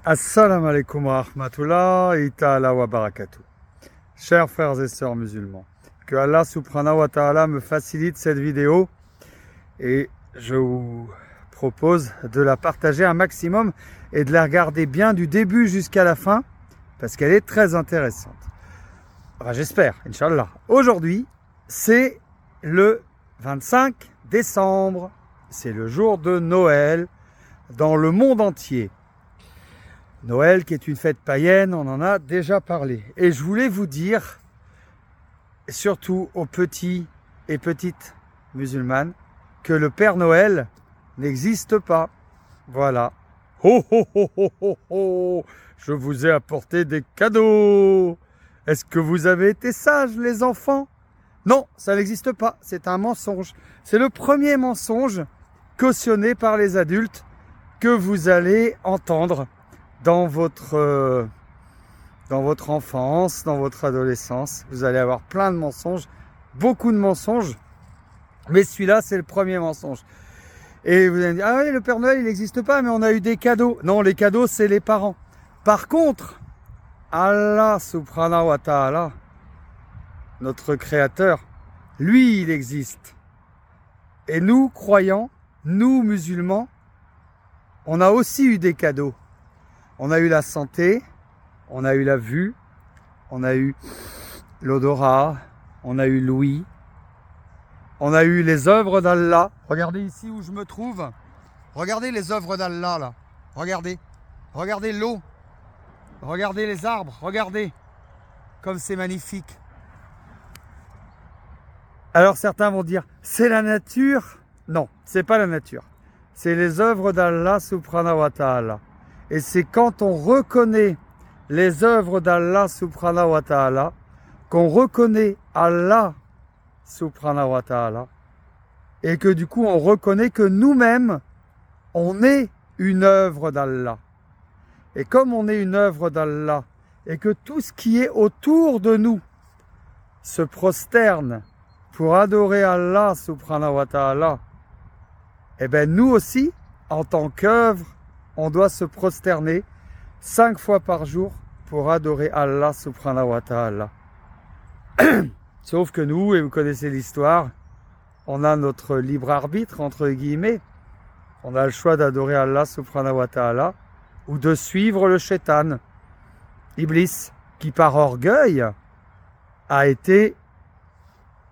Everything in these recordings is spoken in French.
Assalamu alaikum wa rahmatullahi ta'ala wa barakatuh. Chers frères et sœurs musulmans, que Allah subhanahu wa ta'ala me facilite cette vidéo et je vous propose de la partager un maximum et de la regarder bien du début jusqu'à la fin parce qu'elle est très intéressante. Enfin, j'espère, Inch'Allah. Aujourd'hui, c'est le 25 décembre. C'est le jour de Noël dans le monde entier. Noël qui est une fête païenne, on en a déjà parlé. Et je voulais vous dire, surtout aux petits et petites musulmanes, que le Père Noël n'existe pas. Voilà. Ho ho ho ho ho ho! Je vous ai apporté des cadeaux. Est-ce que vous avez été sages, les enfants? Non, ça n'existe pas. C'est un mensonge. C'est le premier mensonge cautionné par les adultes que vous allez entendre dans votre enfance, dans votre adolescence. Vous allez avoir plein de mensonges, beaucoup de mensonges, mais celui-là, c'est le premier mensonge. Et vous allez me dire, ah oui, le Père Noël, il n'existe pas, mais on a eu des cadeaux. Non, les cadeaux, c'est les parents. Par contre, Allah subhanahu wa ta'ala, notre Créateur, lui, il existe. Et nous, croyants, nous, musulmans, on a aussi eu des cadeaux. On a eu la santé, on a eu la vue, on a eu l'odorat, on a eu l'ouïe, on a eu les œuvres d'Allah. Regardez ici où je me trouve. Regardez les œuvres d'Allah là. Regardez. Regardez l'eau. Regardez les arbres. Regardez. Comme c'est magnifique. Alors certains vont dire, c'est la nature. Non, c'est pas la nature. C'est les œuvres d'Allah subhanahu wa ta'ala. Et c'est quand on reconnaît les œuvres d'Allah subhanahu wa ta'ala, qu'on reconnaît Allah subhanahu wa ta'ala, et que du coup on reconnaît que nous-mêmes, on est une œuvre d'Allah. Et comme on est une œuvre d'Allah, et que tout ce qui est autour de nous se prosterne pour adorer Allah subhanahu wa ta'ala, et bien nous aussi, en tant qu'œuvre, on doit se prosterner 5 fois par jour pour adorer Allah subhanahu wa ta'ala. Sauf que nous, et vous connaissez l'histoire, on a notre libre arbitre, entre guillemets. On a le choix d'adorer Allah subhanahu wa ta'ala ou de suivre le shaitan, Iblis, qui par orgueil a été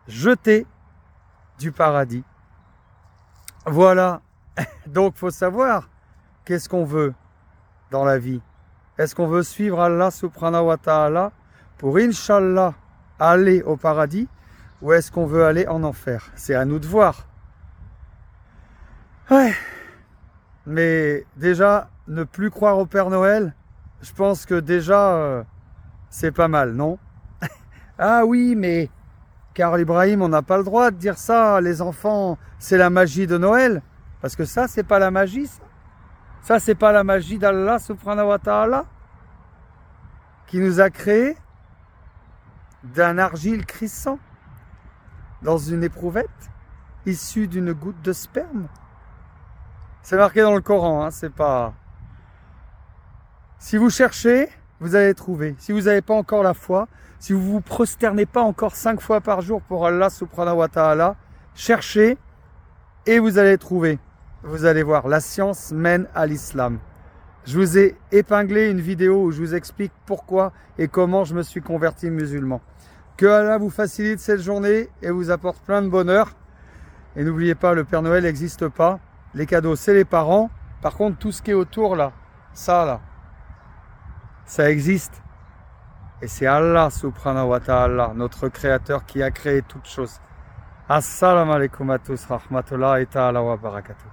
jeté du paradis. Voilà. Donc, faut savoir qu'est-ce qu'on veut dans la vie. Est-ce qu'on veut suivre Allah subhanahu wa ta'ala pour, Inch'Allah, aller au paradis, ou est-ce qu'on veut aller en enfer? C'est à nous de voir. Ouais. Mais déjà, ne plus croire au Père Noël, je pense que déjà, c'est pas mal, non? Ah oui, mais Karl Ibrahim, on n'a pas le droit de dire ça. Les enfants, c'est la magie de Noël. Parce que ça, c'est pas la magie, ça. Ça, c'est pas la magie d'Allah subhanahu wa ta'ala qui nous a créés d'un argile crissant dans une éprouvette issue d'une goutte de sperme. C'est marqué dans le Coran, hein, c'est pas... Si vous cherchez, vous allez trouver. Si vous n'avez pas encore la foi, si vous vous prosternez pas encore 5 fois par jour pour Allah subhanahu wa ta'ala, cherchez et vous allez trouver. Vous allez voir, la science mène à l'islam. Je vous ai épinglé une vidéo où je vous explique pourquoi et comment je me suis converti musulman. Que Allah vous facilite cette journée et vous apporte plein de bonheur. Et n'oubliez pas, le Père Noël n'existe pas. Les cadeaux, c'est les parents. Par contre, tout ce qui est autour là, ça existe. Et c'est Allah subhanahu wa ta'ala, notre Créateur, qui a créé toutes choses. Assalamu alaikum à tous, rahmatullahi ta'ala wa barakatuh.